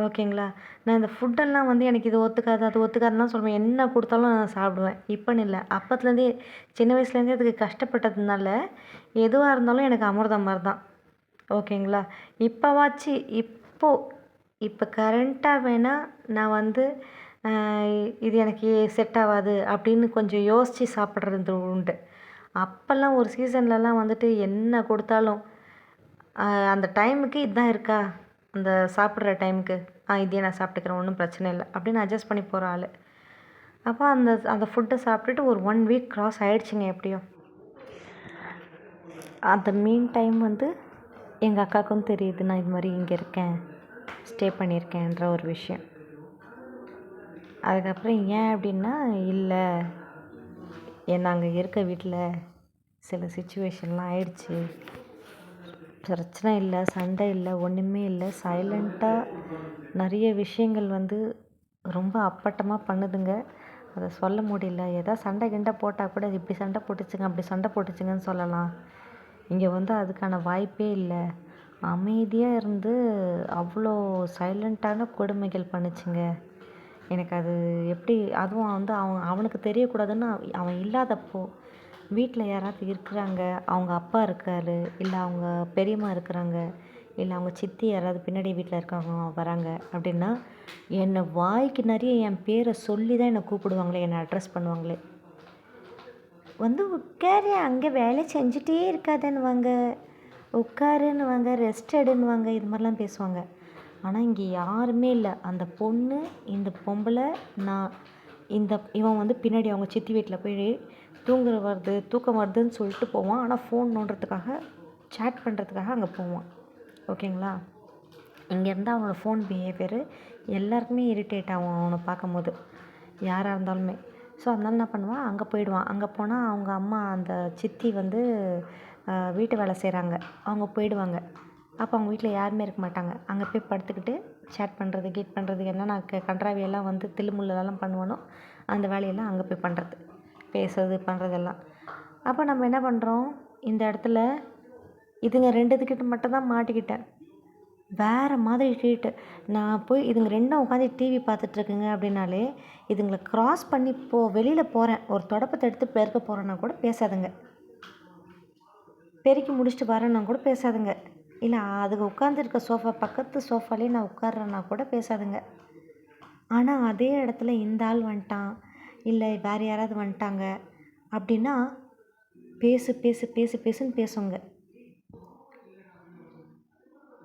Speaker 1: ஓகேங்களா? நான் இந்த ஃபுட்டெல்லாம் வந்து எனக்கு இது ஒத்துக்காது அது ஒத்துக்காதுலாம் சொல்லுவேன். என்ன கொடுத்தாலும் நான் சாப்பிடுவேன். இப்போன்னு இல்லை, அப்பத்துலேருந்தே சின்ன வயசுலேருந்தே அதுக்கு கஷ்டப்பட்டதுனால எதுவாக இருந்தாலும் எனக்கு அமிர்தம் மாதிரி தான். ஓகேங்களா? இப்போ கரண்ட்டாக வேணால் நான் வந்து இது எனக்கு செட் ஆகாது அப்படின்னு கொஞ்சம் யோசித்து சாப்பிட்றது உண்டு. அப்போல்லாம் ஒரு சீசன்லலாம் வந்துட்டு என்ன கொடுத்தாலும் அந்த டைமுக்கு இதுதான் இருக்கா, அந்த சாப்பிட்ற டைமுக்கு இதையே நான் சாப்பிட்டுக்கிறேன், ஒன்றும் பிரச்சனை இல்லை அப்படின்னு அட்ஜஸ்ட் பண்ணி போகிற ஆள். அப்போ அந்த ஃபுட்டை சாப்பிட்டுட்டு ஒரு 1 வீக் க்ராஸ் ஆகிடுச்சிங்க எப்படியோ. அந்த மீன் டைம் வந்து எங்கள் அக்காவுக்கும் தெரியுது நான் இது மாதிரி இங்கே இருக்கேன், ஸ்டே பண்ணியிருக்கேன்ற ஒரு விஷயம். அதுக்கப்புறம் ஏன் அப்படின்னா, இல்லை அங்கே இருக்க வீட்டில் சில சிச்சுவேஷன்லாம் ஆயிடுச்சு, பிரச்சனை இல்லை, சண்டை இல்லை, ஒன்றுமே இல்லை, சைலண்ட்டாக நிறைய விஷயங்கள் வந்து ரொம்ப அப்பட்டமாக பண்ணுதுங்க. அதை சொல்ல முடியல. ஏதாவது சண்டை கிண்டை போட்டால் கூட இப்படி சண்டை போட்டுச்சுங்க அப்படி சண்டை போட்டுச்சுங்கன்னு சொல்லலாம். இங்கே வந்து அதுக்கான வாய்ப்பே இல்லை. அமைதியாக இருந்து அவ்வளோ சைலண்ட்டான கொடுமைகள் பண்ணுச்சுங்க. எனக்கு அது எப்படி, அதுவும் வந்து அவனுக்கு தெரியக்கூடாதுன்னு அவன் இல்லாதப்போ வீட்டில் யாராவது இருக்கிறாங்க, அவங்க அப்பா இருக்கார், இல்லை அவங்க பெரியம்மா இருக்கிறாங்க, இல்லை அவங்க சித்தி யாராவது பின்னாடி வீட்டில் இருக்காங்க வராங்க அப்படின்னா, என்னை வாய்க்கு நிறைய என் பேரை சொல்லி தான் என்னை கூப்பிடுவாங்களே, என்னை அட்ரஸ் பண்ணுவாங்களே. வந்து உட்காரு, அங்கே வேலை செஞ்சுட்டே இருக்காதன்னுவாங்க, உட்காருன்னுவாங்க, ரெஸ்ட் எடுன்னுவாங்க, இது மாதிரிலாம் பேசுவாங்க. ஆனால் இங்கே யாருமே இல்லை. அந்த பொண்ணு, இந்த பொம்பளை, நான், இவன் வந்து பின்னாடி அவங்க சித்தி வீட்டில் போய் தூக்கம் வருதுன்னு சொல்லிட்டு போவான். ஆனால் ஃபோன் நோண்டுறதுக்காக, சேட் பண்ணுறதுக்காக அங்கே போவான். ஓகேங்களா? இங்கேருந்து அவனோட ஃபோன் பிஹேவியரு எல்லாருக்குமே இரிட்டேட் ஆகும் அவனை பார்க்கும்போது, யாராக இருந்தாலுமே. ஸோ அதனால என்ன பண்ணுவான், அங்கே போயிடுவான். அங்கே போனால் அவங்க அம்மா, அந்த சித்தி வந்து வீட்டு வேலை செய்கிறாங்க. அவங்க போயிடுவாங்க. அப்போ அவங்க வீட்டில் யாருமே இருக்க மாட்டாங்க. அங்கே போய் படுத்துக்கிட்டு சேட் பண்ணுறது, கீட் பண்ணுறது, என்னென்ன கன்றாவியெல்லாம் வந்து தில்லுமுள்ளெல்லாம் பண்ணுவானோ அந்த வேலையெல்லாம் அங்கே போய் பண்ணுறது, பேசுறது, பண்ணுறதெல்லாம். அப்போ நம்ம என்ன பண்ணுறோம், இந்த இடத்துல இதுங்க 2 மட்டும் தான் மாட்டிக்கிட்டேன். வேறு மாதிரி ட்ரீட்டு. நான் போய் இதுங்க 2 உட்காந்து டிவி பார்த்துட்ருக்குங்க அப்படின்னாலே, இதுங்களை க்ராஸ் பண்ணி வெளியில் போகிறேன், ஒரு தொடப்பத்தை எடுத்து பெருக்க போகிறேன்னா கூட பேசாதுங்க. பெருக்கி முடிச்சுட்டு வரேன்னா கூட பேசாதுங்க. இல்லை அதுக்கு உட்காந்துருக்க சோஃபா பக்கத்து சோஃபாலே நான் உட்கார்றேன்னா கூட பேசாதுங்க. ஆனால் அதே இடத்துல இந்த ஆள் வந்துட்டான், இல்லை வேறு யாராவது வந்துட்டாங்க அப்படின்னா பேசு பேசு பேசு பேசுன்னு பேசுங்க.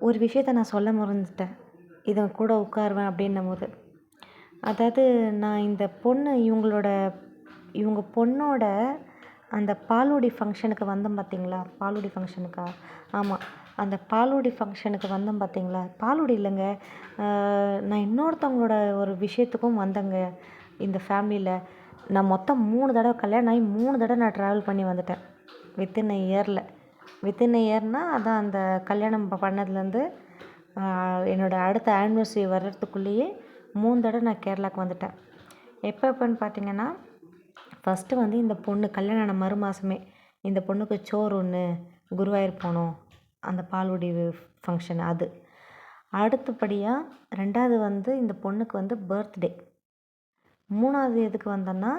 Speaker 1: ஒரு விஷயத்த நான் சொல்ல மறந்துட்டேன், இதை கூட உட்காருவேன் அப்படின்னும் போது. அதாவது நான் இந்த பொண்ணு, இவங்க பொண்ணோட அந்த பால்வாடி ஃபங்க்ஷனுக்கு வந்தோம் பார்த்தீங்களா? பால்வாடி ஃபங்க்ஷனுக்கா? ஆமாம், அந்த பால்வாடி ஃபங்க்ஷனுக்கு வந்தோம் பார்த்தீங்களா? பால்வாடி இல்லைங்க, நான் இன்னொருத்தவங்களோட ஒரு விஷயத்துக்கும் வந்தேங்க. இந்த ஃபேமிலியில் நான் மொத்தம் 3 தடவை கல்யாணம் ஆகி 3 தடவை நான் ட்ராவல் பண்ணி வந்துட்டேன் வித்தின் இயர்னால். அதான் அந்த கல்யாணம் பண்ணதுலேருந்து என்னோடய அடுத்த ஆனிவர்சரி வர்றதுக்குள்ளேயே 3 தடவை நான் கேரளாவுக்கு வந்துட்டேன். எப்போன்னு பார்த்தீங்கன்னா, ஃபஸ்ட்டு வந்து இந்த பொண்ணு கல்யாணம் ஆன மறு மாதமே இந்த பொண்ணுக்கு சோறு ஒன்று குருவாயூர் போனோம், அந்த பால்வாடி ஃபங்க்ஷன் அது. அடுத்தபடியாக 2வது வந்து இந்த பொண்ணுக்கு வந்து பர்த்டே. 3வது எதுக்கு வந்தேன்னா,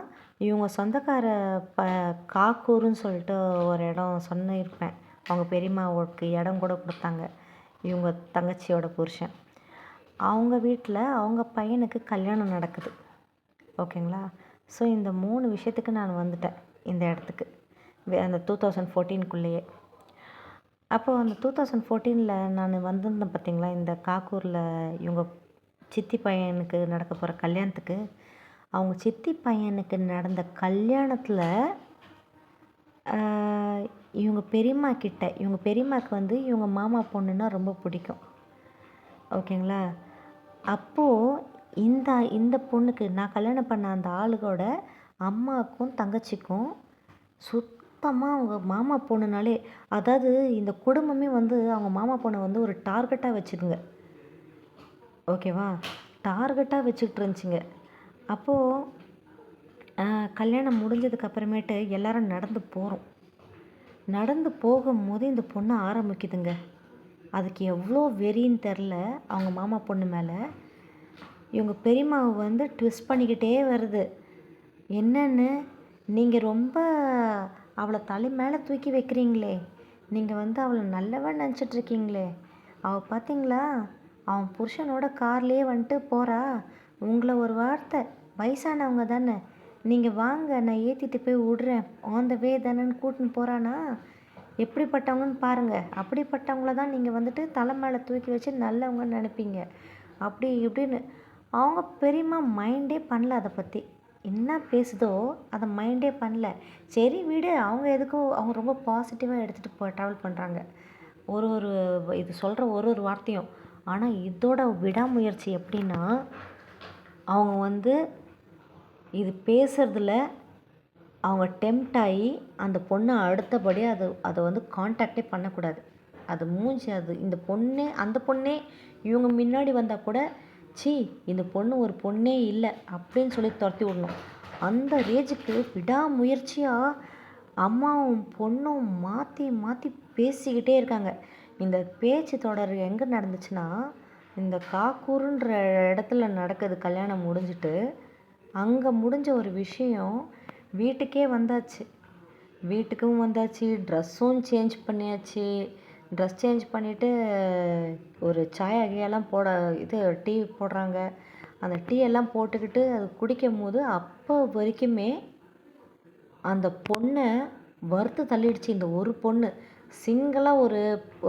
Speaker 1: இவங்க சொந்தக்கார காக்கூருன்னு சொல்லிட்டு ஒரு இடம் சொன்னிருப்பேன். அவங்க பெரியம்மாவுக்கு இடம் கூட கொடுத்தாங்க, இவங்க தங்கச்சியோட புருஷன். அவங்க வீட்டில் அவங்க பையனுக்கு கல்யாணம் நடக்குது. ஓகேங்களா? ஸோ இந்த 3 விஷயத்துக்கு நான் வந்துட்டேன் இந்த இடத்துக்கு, அந்த 2014க்குள்ளேயே. அப்போது அந்த 2014ல் நான் வந்திருந்தேன் பார்த்தீங்களா, இந்த காக்கூரில் இவங்க சித்தி பையனுக்கு நடக்க போகிற கல்யாணத்துக்கு. அவங்க சித்தி பையனுக்கு நடந்த கல்யாணத்தில் இவங்க பெரியம்மாவுக்கு வந்து இவங்க மாமா பொண்ணுன்னா ரொம்ப பிடிக்கும். ஓகேங்களா? அப்போது இந்த பொண்ணுக்கு, நான் கல்யாணம் பண்ண அந்த ஆளுகளோட அம்மாவுக்கும் தங்கச்சிக்கும் சுத்தமாக அவங்க மாமா பொண்ணுனாலே, அதாவது இந்த குடும்பமே வந்து அவங்க மாமா பொண்ணை வந்து ஒரு டார்கெட்டாக வச்சுக்குங்க. ஓகேவா? டார்கெட்டாக வச்சுக்கிட்டு இருந்துச்சுங்க. அப்போது கல்யாணம் முடிஞ்சதுக்கு அப்புறமேட்டு எல்லோரும் நடந்து போகும்போது இந்த பொண்ணு ஆரம்பிக்குதுங்க. அதுக்கு எவ்வளோ வெறின்னு தெரில அவங்க மாமா பொண்ணு மேலே. இவங்க பெரியம்மாவை வந்து ட்விஸ்ட் பண்ணிக்கிட்டே வருது. என்னன்னு, நீங்கள் ரொம்ப அவளை தலை மேலே தூக்கி வைக்கிறீங்களே, நீங்கள் வந்து அவளை நல்லவன் நினச்சிட்ருக்கீங்களே, அவள் பார்த்தீங்களா அவன் புருஷனோட கார்லேயே வந்துட்டு போகிறா, உங்களை ஒரு வார்த்தை, வயசானவங்க தானே, நீங்கள் வாங்க நான் ஏற்றிட்டு போய் விட்றேன், ஆன் த வே தானேன்னு கூட்டின்னு போகிறானா, எப்படிப்பட்டவங்கன்னு பாருங்கள், அப்படிப்பட்டவங்கள தான் நீங்கள் வந்துட்டு தலை மேலே தூக்கி வச்சு நல்லவங்கன்னு நினைப்பீங்க, அப்படி இப்படின்னு. அவங்க பெரியம்மா மைண்டே பண்ணல, அதை பற்றி என்ன பேசுதோ அதை மைண்டே பண்ணல. சரி வீடு, அவங்க எதுக்கும் அவங்க ரொம்ப பாசிட்டிவாக எடுத்துகிட்டு ட்ராவல் பண்ணுறாங்க, ஒரு இது சொல்கிற ஒரு வார்த்தையும். ஆனால் இதோட விடாமுயற்சி எப்படின்னா, அவங்க வந்து இது பேசுகிறதுல அவங்க டெம்ப்ட் ஆகி அந்த பொண்ணை அடுத்தபடியாக அதை வந்து காண்டாக்டே பண்ணக்கூடாது. அது மூஞ்சி, அது இந்த பொண்ணே, அந்த பொண்ணே இவங்க முன்னாடி வந்தால் கூட, சி இந்த பொண்ணு ஒரு பொண்ணே இல்லை அப்படின்னு சொல்லி துரத்தி விடணும். அந்த ரேஜுக்கு விடாமுயற்சியாக அம்மாவும் பொண்ணும் மாற்றி மாற்றி பேசிக்கிட்டே இருக்காங்க. இந்த பேச்சு தொடர் எங்கே நடந்துச்சுன்னா, இந்த காக்கூருன்ற இடத்துல நடக்குது. கல்யாணம் முடிஞ்சிட்டு அங்கே முடிஞ்ச ஒரு விஷயம் வீட்டுக்கே வந்தாச்சு. வீட்டுக்கும் வந்தாச்சு, ட்ரெஸ்ஸும் சேஞ்ச் பண்ணியாச்சு, ட்ரெஸ் சேஞ்ச் பண்ணிவிட்டு ஒரு சாயா கீயெல்லாம் இது டீ போடுறாங்க. அந்த டீ எல்லாம் போட்டுக்கிட்டு அது குடிக்கும்போது அப்போ வரைக்குமே அந்த பொண்ணை வறுத்து தள்ளிடுச்சு. இந்த ஒரு பொண்ணு சிங்கிளாக ஒரு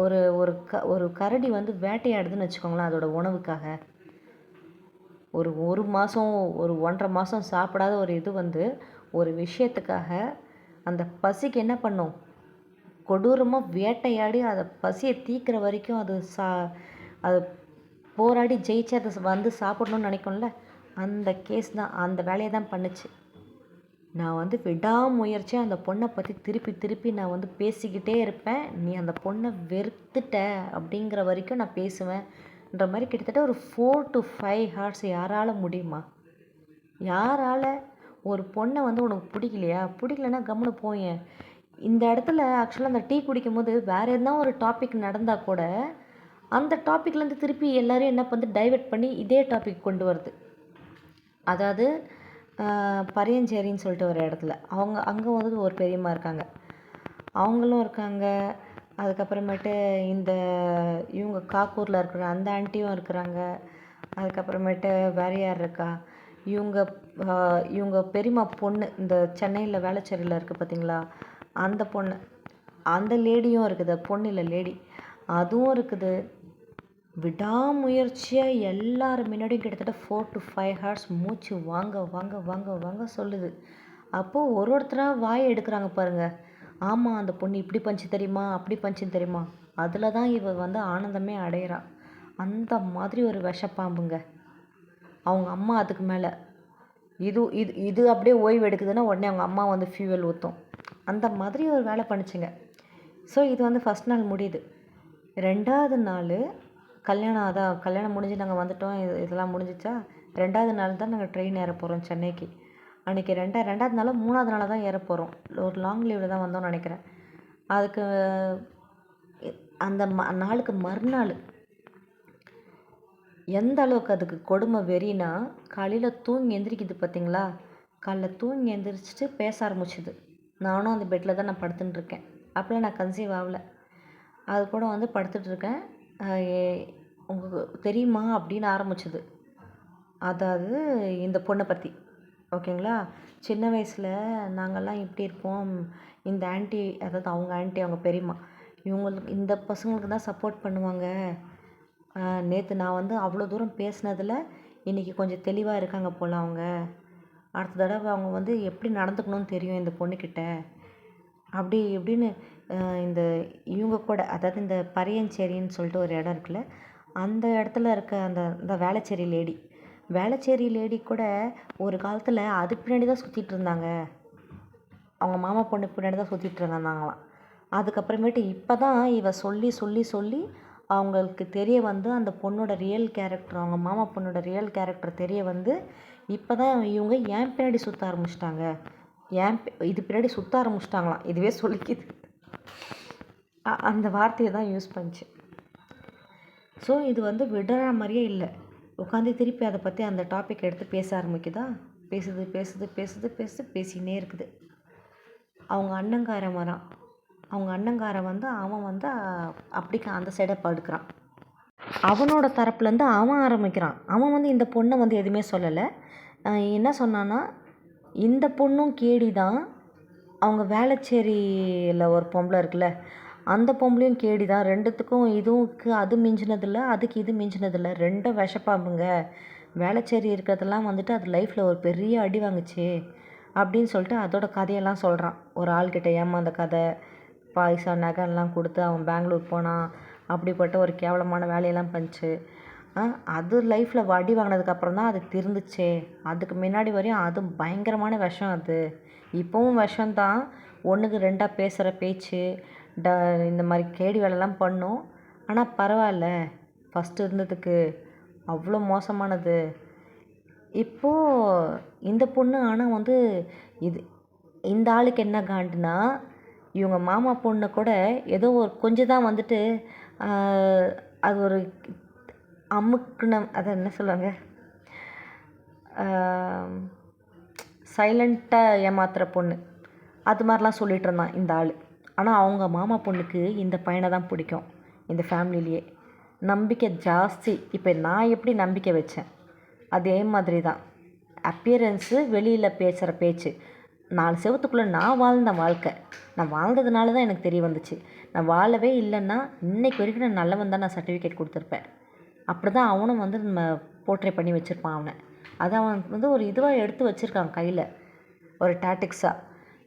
Speaker 1: ஒரு ஒரு ஒரு கரடி வந்து வேட்டையாடுதுன்னு வச்சுக்கோங்களேன் அதோட உணவுக்காக. ஒரு மாதம் ஒரு 1.5 மாதம் சாப்பிடாத ஒரு இது வந்து ஒரு விஷயத்துக்காக அந்த பசிக்கு என்ன பண்ணும், கொடூரமாக வேட்டையாடி அதை பசியை தீர்க்கிற வரைக்கும் அது போராடி ஜெயிச்சு அதை வந்து சாப்பிடணும்னு நினைக்கும்ல, அந்த கேஸ் தான், அந்த வேலையை தான் பண்ணுச்சு. நான் வந்து விடாமுயற்சியாக அந்த பொண்ணை பற்றி திருப்பி திருப்பி நான் வந்து பேசிக்கிட்டே இருப்பேன். நீ அந்த பொண்ணை வெறுத்துட்ட அப்படிங்கிற வரைக்கும் நான் பேசுவேன்ற மாதிரி கிட்டத்தட்ட ஒரு 4 to 5 ஹார்ஸ். யாரால் முடியுமா? யாரால்? ஒரு பொண்ணை வந்து உனக்கு பிடிக்கலையா, பிடிக்கலன்னா கம்முன்னு போயேன். இந்த இடத்துல ஆக்சுவலாக அந்த டீ குடிக்கும்போது வேறு எதுனா ஒரு டாபிக் நடந்தால் கூட அந்த டாப்பிக்லேருந்து திருப்பி எல்லோரும் என்ன வந்து டைவெர்ட் பண்ணி இதே டாபிக் கொண்டு வருது. அதாவது பரியஞ்சேரின்னு சொல்லிட்டு ஒரு இடத்துல அங்கே வந்து ஒரு பெரியம்மா இருக்காங்க, அவங்களும் இருக்காங்க. அதுக்கப்புறமேட்டு இவங்க காக்கூரில் இருக்கிற அந்த ஆண்டியும் இருக்கிறாங்க. அதுக்கப்புறமேட்டு வேறு யார் இருக்கா, இவங்க பெரியம்மா பொண்ணு இந்த சென்னையில் வேளச்சேரியில் இருக்குது பார்த்தீங்களா, அந்த பொண்ணு, அந்த லேடியும் இருக்குது, பொண்ணு இல்லை லேடி, அதுவும் இருக்குது. விடாமுயற்சியாக எல்லார் முன்னாடியும் கிட்டத்தட்ட 4 to 5 ஹார்ஸ் மூச்சு வாங்க வாங்க வாங்க வாங்க சொல்லுது. அப்போது ஒருத்தராக வாயை எடுக்கிறாங்க பாருங்கள். ஆமாம், அந்த பொண்ணு இப்படி பஞ்சு தெரியுமா, அப்படி பஞ்சு தெரியுமா, அதில் தான் இவ வந்து ஆனந்தமே அடையிறா. அந்த மாதிரி ஒரு விஷப்பாம்புங்க. அவங்க அம்மா அதுக்கு மேலே இது இது இது அப்படியே ஓய்வு எடுக்குதுன்னா உடனே அவங்க அம்மா வந்து ஃபியூவல் ஊற்றும். அந்த மாதிரி ஒரு வேலை பண்ணிச்சுங்க. ஸோ இது வந்து ஃபஸ்ட் நாள் முடியுது. 2வது நாள் கல்யாணம் முடிஞ்சு நாங்கள் வந்துட்டோம். இதெல்லாம் முடிஞ்சிச்சா, 2வது நாள் தான் நாங்கள் ட்ரெயின் ஏற போகிறோம் சென்னைக்கு. அன்றைக்கி 2வது நாள் 3வது நாள் தான் ஏற போகிறோம். ஒரு லாங் லீவில் தான் வந்தோம்னு நினைக்கிறேன். அதுக்கு அந்த நாளுக்கு மறுநாள் எந்த அளவுக்கு அதுக்கு கொடுமை வெறினா, காலையில் தூங்கி எந்திரிக்குது பார்த்தீங்களா, காலைல தூங்கி எந்திரிச்சிட்டு பேச ஆரம்பிச்சுது. நானும் அந்த பெட்டில் தான் நான் படுத்துன்னு இருக்கேன். அப்போலாம் நான் கன்சீவ் ஆகலை. அது கூட வந்து படுத்துட்ருக்கேன். உங்களுக்கு தெரியுமா அப்படின்னு ஆரம்பிச்சுது. அதாவது இந்த பொண்ணை பற்றி, ஓகேங்களா. சின்ன வயசில் நாங்கள்லாம் இப்படி இருப்போம், இந்த ஆண்டி, அதாவது அவங்க ஆண்டி, அவங்க பெரியம்மா, இவங்களுக்கு இந்த பசங்களுக்கு தான் சப்போர்ட் பண்ணுவாங்க. நேற்று நான் வந்து அவ்வளோ தூரம் பேசினதில் இன்றைக்கி கொஞ்சம் தெளிவாக இருக்காங்க போல் அவங்க. அடுத்த தடவை அவங்க வந்து எப்படி நடந்துக்கணும்னு தெரியும் இந்த பொண்ணுக்கிட்ட அப்படி இப்படின்னு. இந்த இவங்க கூட, அதாவது இந்த பரியஞ்சேரின்னு சொல்லிட்டு ஒரு இடம் இருக்குல்ல, அந்த இடத்துல இருக்க இந்த வேளச்சேரி லேடி கூட ஒரு காலத்தில் அதுக்கு பின்னாடி தான் சுற்றிட்டு இருந்தாங்க. அவங்க மாமா பொண்ணு பின்னாடி தான் சுற்றிட்டு இருந்தாங்களாம். அதுக்கப்புறமேட்டு இப்போ தான் இவ சொல்லி சொல்லி சொல்லி அவங்களுக்கு தெரிய வந்து அந்த பொண்ணோட ரியல் கேரக்டர், அவங்க மாமா பொண்ணோட ரியல் கேரக்டர் தெரிய வந்து இப்போ தான் இவங்க ஏன் பின்னாடி சுற்ற ஆரம்பிச்சிட்டாங்க, இது பின்னாடி சுற்ற ஆரம்பிச்சிட்டாங்களாம். இதுவே சொல்லிக்குது. அந்த வார்த்தையை தான் யூஸ் பண்ணிச்சு. ஸோ இது வந்து விடுற மாதிரியே இல்லை. உட்காந்து திருப்பி அதை பற்றி அந்த டாபிக் எடுத்து பேச ஆரம்பிக்குதா, பேசினே இருக்குது. அவங்க அண்ணங்காரன் வரான். அவங்க அண்ணங்காரன் வந்து அவன் வந்து அப்படி அந்த சைடை படுக்கிறான். அவனோட தரப்புலேருந்து அவன் ஆரம்பிக்கிறான். அவன் வந்து இந்த பொண்ணை வந்து எதுவுமே சொல்லலை. என்ன சொன்னான்னா, இந்த பொண்ணும் கேடி தான், அவங்க வேளச்சேரியில் ஒரு பொம்பளை இருக்குல்ல, அந்த பொம்பளையும் கேடி தான், ரெண்டுத்துக்கும் இதுவுக்கு அது மிஞ்சினதில்லை, அதுக்கு இது மிஞ்சினதில்லை, ரெண்டும் விஷப்பாம்புங்க. வேளச்சேரி இருக்கிறதெல்லாம் வந்துட்டு அது லைஃப்பில் ஒரு பெரிய அடி வாங்குச்சு அப்படின்னு சொல்லிட்டு அதோட கதையெல்லாம் சொல்கிறான். ஒரு ஆள்கிட்ட ஏமாந்த கதை, பைசா நகைலாம் கொடுத்து அவன் பெங்களூர் போனான், அப்படிப்பட்ட ஒரு கேவலமான வேலையெல்லாம் பண்ணிச்சு. அது லைஃப்பில் அடி வாங்கினதுக்கப்புறம் தான் அது திருந்துச்சே. அதுக்கு முன்னாடி வரையும் அது பயங்கரமான விஷம். அது இப்போவும் விஷம்தான். 1க்கு 2ஆக பேசுகிற பேச்சு, இந்த மாதிரி கேடி வேலைலாம் பண்ணும். ஆனால் பரவாயில்ல, ஃபஸ்ட்டு இருந்ததுக்கு அவ்வளோ மோசமானது. இப்போது இந்த பொண்ணு ஆனால் வந்து இந்த ஆளுக்கு என்ன காண்டுனா, இவங்க மாமா பொண்ணு கூட ஏதோ ஒரு கொஞ்சம் தான் வந்துட்டு அது ஒரு அமுக்குனம், அதை என்ன சொல்லுவாங்க, சைலண்ட்டாக ஏமாத்துகிற பொண்ணு, அது மாதிரிலாம் சொல்லிகிட்டு இருந்தான் இந்த ஆள். ஆனால் அவங்க மாமா பொண்ணுக்கு இந்த பையனை தான் பிடிக்கும். இந்த ஃபேமிலியிலேயே நம்பிக்கை ஜாஸ்தி. இப்போ நான் எப்படி நம்பிக்கை வச்சேன், அதே மாதிரி தான். அப்பியரன்ஸு, வெளியில் பேசுகிற பேச்சு, 4 செவத்துக்குள்ளே நான் வாழ்ந்த வாழ்க்கை. நான் வாழ்ந்ததுனால தான் எனக்கு தெரிய வந்துச்சு. நான் வாழவே இல்லைன்னா இன்னைக்கு வரைக்கும் நான் நல்லவன் தான் நான் சர்டிஃபிகேட் கொடுத்துருப்பேன். அப்படி தான் அவனும் வந்து நம்ம போர்ட்ரே பண்ணி வச்சுருப்பான் அவனை. அதை அவன் வந்து ஒரு இதுவாக எடுத்து வச்சுருக்கான் கையில், ஒரு டாட்டிக்ஸாக.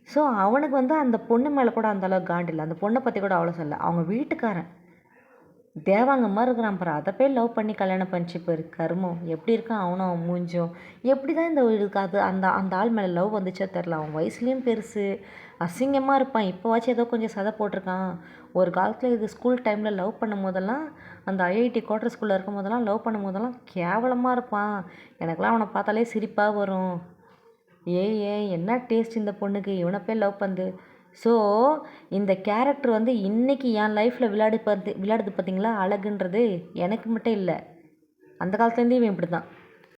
Speaker 1: ஸோ அவனுக்கு வந்து அந்த பொண்ணு மேலே கூட அந்தளவுக்கு காண்டு இல்லை. அந்த பொண்ணை பற்றி கூட அவ்வளோ சொல்ல. அவங்க வீட்டுக்காரன் தேவாங்க மாதிரி இருக்கிறான் பாரு, அதை போய் லவ் பண்ணி கல்யாணம் பண்ணிச்சு பாரு. கருமம் எப்படி இருக்கான் அவனும், அவன் மூஞ்சும். எப்படி தான் இந்த இதுக்கு அது அந்த அந்த ஆள் மேலே லவ் வந்துச்சோ தெரில. அவன் வயசுலேயும் பெருசு, அசிங்கமாக இருப்பான். இப்போவாச்சும் ஏதோ கொஞ்சம் சதை போட்டிருக்கான். ஒரு காலத்தில் இது ஸ்கூல் டைமில் லவ் பண்ணும் போதெல்லாம், அந்த ஐஐடி குவார்டர் ஸ்கூலில் இருக்கும் போதெல்லாம் லவ் பண்ணும் போதெல்லாம் கேவலமாக இருப்பான். எனக்கெல்லாம் அவனை பார்த்தாலே சிரிப்பாக வரும். என்ன டேஸ்ட் இந்த பொண்ணுக்கு, இவனை போய் லவ் பண்ணுது. ஸோ இந்த கேரக்டர் வந்து இன்றைக்கி என் லைஃப்பில் விளையாடுது பார்த்தீங்களா, அழகுன்றது எனக்கு மட்டும் இல்லை, அந்த காலத்துலேருந்தே இவன் இப்படி தான்.